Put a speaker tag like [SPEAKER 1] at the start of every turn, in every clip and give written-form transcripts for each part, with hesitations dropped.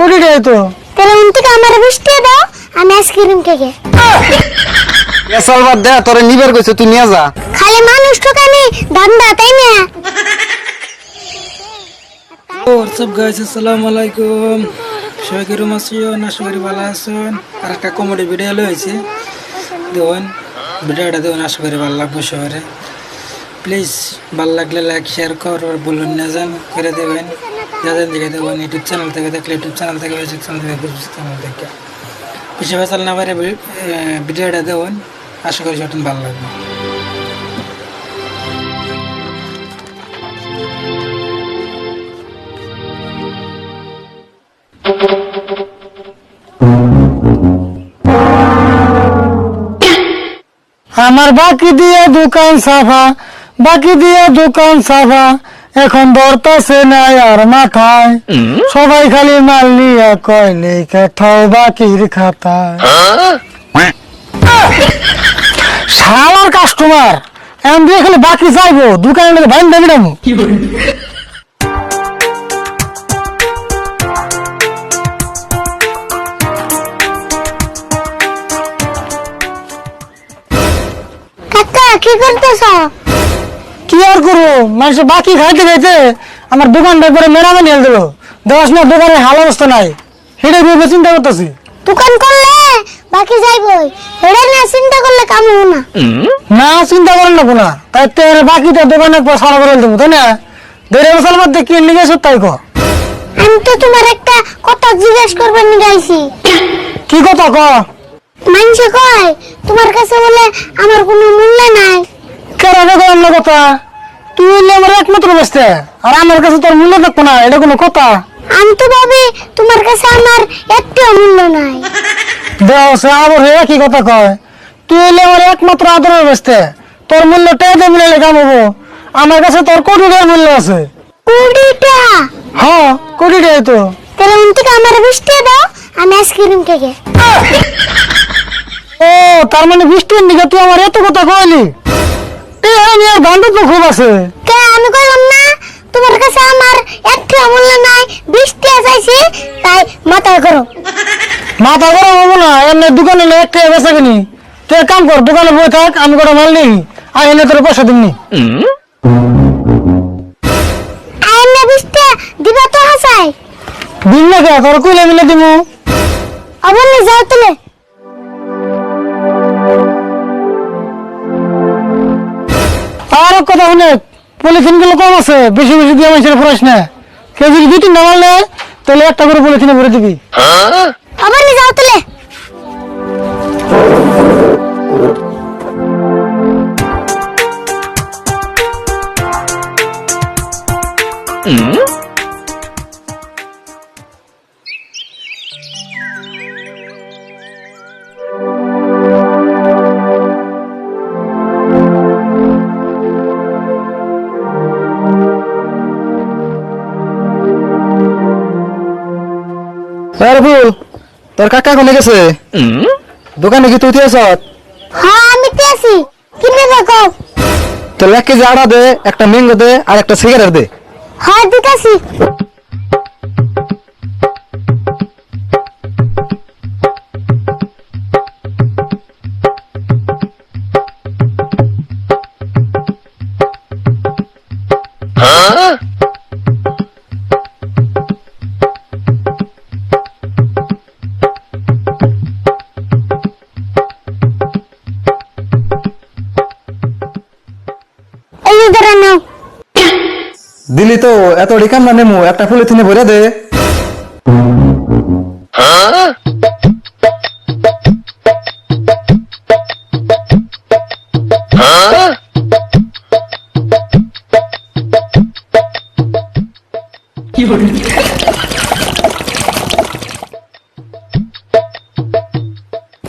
[SPEAKER 1] কোটি টাকা তো
[SPEAKER 2] তাহলে উনটিকে আমার 20 টাকা দাও, আমি আইসক্রিম খেয়ে
[SPEAKER 3] এসল বাদ দে, তোরে নিবার কইছে তুই নিয়ে যা।
[SPEAKER 2] খালি মানুষ ঠকানি ধান্দা, তাই না?
[SPEAKER 1] হোয়াটসঅ্যাপ গাইস, আসসালামু আলাইকুম। সবাই কেরম আছেন? আশা করি ভালো আছেন। আর একটা কমেডি ভিডিও লইছি, দেখুন ভিডিওটা দেখুন, আশা করি ভালো লাগবে সবার। প্লিজ ভালো লাগলে লাইক শেয়ার করবার বলুন না, যান করে দেবেন। যাদের দিকে দেখুন ইউটিউব চ্যানেল থেকে দেখলে ইউটিউব চ্যানেল থেকে, ফেসবুক চ্যানেল থেকে ফেসবুক চ্যানেল থেকে, বেশি ফেসাল না পারে ভিডিওটা দেখুন, আশা করি সঠিক ভালো লাগবে। আমার বাকি দিয়ে দোকান সাফা, বাকি দিয়ে দোকান সাফা, এখন ধরতেছে নাই আর মাথায়, সবাই খালি মাল নিয়ে কয় নেই কোথাও বাকির খাতায়। শালার কাস্টমার এমন দিয়ে খালি বাকি চাইবো, দোকানে ভাইন দেবি না।
[SPEAKER 2] কি করতেছ?
[SPEAKER 1] কি আর করবো, মানুষ বাকি খাইতে খাইতে আমার দোকানটা করে মেরামে নিয়ে দেবো। দেওয়াস না দোকানে হাল অবস্থা নাই, সেটা ভেবে চিন্তা করতেছি।
[SPEAKER 2] দোকান করলে বাকি যাইবই, এটা না চিন্তা করলে কাম হবে না।
[SPEAKER 1] না চিন্তা করেন না কোনা, তাই তো বাকিটা দোকানে সারা করে দেবো, তাই না? 1.5 বছর মধ্যে কি নিয়ে গেছো তাই কো।
[SPEAKER 2] আমি তো তোমার একটা কথা জিজ্ঞেস করবার নিয়ে আইছি।
[SPEAKER 1] কি কথা ক?
[SPEAKER 2] মানুষে কয় তোমার কাছে বলে আমার কোনো মূল্য নাই।
[SPEAKER 1] কেন করেন না কথা? তুই হইলে আমার একমাত্র বেসতে, আর আমার কাছে তোর মূল্য থাকবো না, এটা কোনো কথা?
[SPEAKER 2] আমি তো ভাবি তোমার কাছে আমার একটু মূল্য নাই।
[SPEAKER 1] দেওয়া আবার হয়ে কি কথা কয়? তুই হইলে আমার একমাত্র আদরের বেসতে, তোর মূল্য টেতে মিলালে কাম হবো। আমার কাছে তোর কোটি টাকার মূল্য আছে।
[SPEAKER 2] কোটি টাকা?
[SPEAKER 1] হ্যাঁ কোটি টাকাই তো।
[SPEAKER 2] তাহলে উনটিকে আমার 20 টাকা দাও, আমি আইসক্রিম খেয়ে
[SPEAKER 1] ও তার মানে 20 টাকার দিকে তুই আমার এত কথা কইলি? আর গান্ড তো খুব আছে।
[SPEAKER 2] কে আমি কইলাম না তোমার কাছে আমার একটু মূল্য নাই, 20 টাকা চাইছি, তাই মাথা করো।
[SPEAKER 1] মাথা গরম হবো না, এমনি দোকানে এক টাকা বেচা কিনি। তুই এক কাম কর, দোকানে বই থাক, আমি কটা মাল নিই, আর এনে তোর পয়সা দিমনি।
[SPEAKER 2] আইনে 20 টাকা দিবা তো হাসাই?
[SPEAKER 1] দিন না কে, তোর কইলে মিলে দিমু।
[SPEAKER 2] আবার নিয়ে যাও তুলে।
[SPEAKER 1] আর কথা শুনে, পলিথিন গুলো কম আছে, বেশি বেশি দিয়ে মানুষের ফরাস না। কেউ যদি 2-3 মাল নেয়, তাহলে একটা করে পলিথিনে ভরে দিবি।
[SPEAKER 2] আবার নিয়ে যাও তুলে।
[SPEAKER 3] তোর কাকা কোনে গেছে? দোকানে কি তুই আছ?
[SPEAKER 2] হ্যাঁ আমি তো আছি, কিনে দেখো।
[SPEAKER 3] তোর 1 কেজি আড়া দে, একটা ম্যাঙ্গো দে, আর একটা সিগারেট দে।
[SPEAKER 2] হ্যাঁ দিতেছি।
[SPEAKER 3] দিলি তো এত রিকাম না নেমু, একটা পলিথিনে ভরে দে।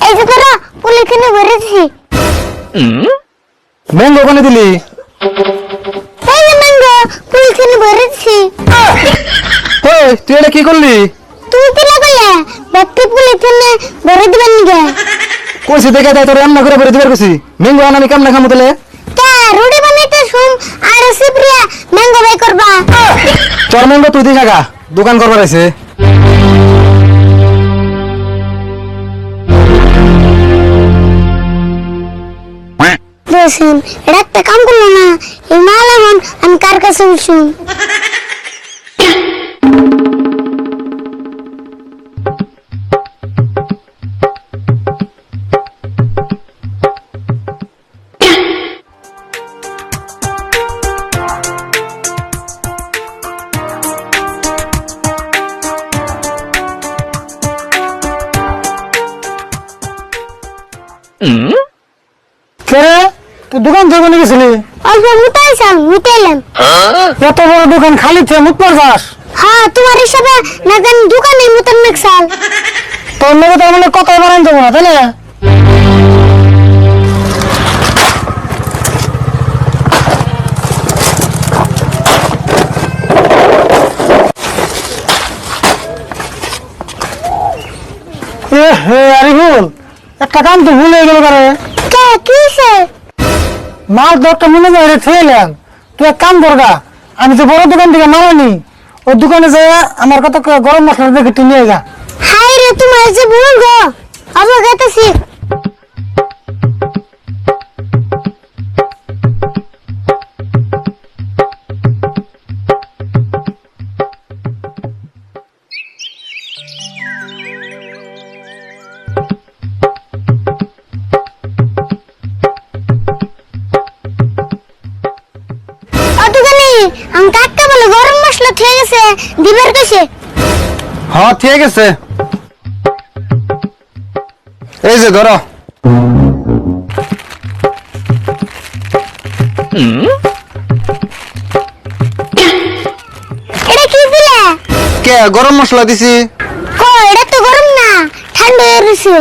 [SPEAKER 2] এই যে ধরো পলিথিনে ভরে দিছি।
[SPEAKER 3] ম্যাঙ্গো কোনে দিলি?
[SPEAKER 2] এই যে ম্যাঙ্গো পলিথিনে ভরে দিছি।
[SPEAKER 3] ওই তুই এটা কি করলি?
[SPEAKER 2] তুমি কি লাগালে ব্যক্তি পলিথিনে ভরে দিবেন নিগে?
[SPEAKER 3] কইছি দেখে তাই তোর রান্না করে ভরে দিবার কইছি। ম্যাঙ্গো আনানি কাম না খামু তাহলে?
[SPEAKER 2] কে রুটি বানাইতে শুন আর সিপ্রিয়া ম্যাঙ্গো বাই করবা।
[SPEAKER 3] তোর ম্যাঙ্গো তুই দিস আগা, দোকান করবার আছে।
[SPEAKER 2] দেখছেন এটা একটা কাম করলো না এই মাল এখন আমি কার কাছে উঠছুন
[SPEAKER 3] কে তুই দোকান থেকে নিয়ে গেছিলি
[SPEAKER 2] অল্প মুতাইছাম মুতাইলাম
[SPEAKER 3] এত বড় দোকান খালি থেকে মুখ মার যাস
[SPEAKER 2] হ্যাঁ তোমার হিসাবে না জানি দোকানে মুতান নাকসাল
[SPEAKER 3] তোর লোক তার মানে কত বানান দেবো না তাই না আরিফুল একটা কাম তো ভুলে গেল কারে
[SPEAKER 2] কে কিছে
[SPEAKER 3] মাছ দরটা মনে যায় ছেলেন তুই এক কাম করগা আমি তো বড় দোকান থেকে মাল আনি ওই দোকানে যাই আমার কত গরম মশলা দেখে তুই নিয়ে যা
[SPEAKER 2] হাই রে তোমার যে ভুল গো আবার গাইতেছি আমি কাকা বলে গরম মশলা ঠিক আছে দিবার কাছে
[SPEAKER 3] হ্যাঁ ঠিক আছে এই যে ধরো
[SPEAKER 2] এটা কি দিলে
[SPEAKER 3] কে গরম মশলা দিছি
[SPEAKER 2] ও এটা তো গরম না ঠান্ডা হয়ে গেছে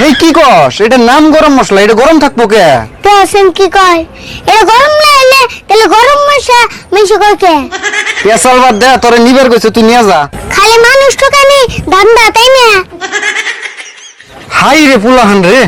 [SPEAKER 3] এই কি কস এটার নাম গরম মশলা এটা গরম থাকবো কে
[SPEAKER 2] তো আসেন কি কয় এটা গরম না হলে তাহলে গরম মশলা মিশে কয় কে
[SPEAKER 3] পেশাল বাদ দে তোরে নিবার কইছে তুই নিয়ে যা
[SPEAKER 2] খালি মানুষ ঠকানি ধান্দা তাই না
[SPEAKER 3] হাই রে পুলাহান রে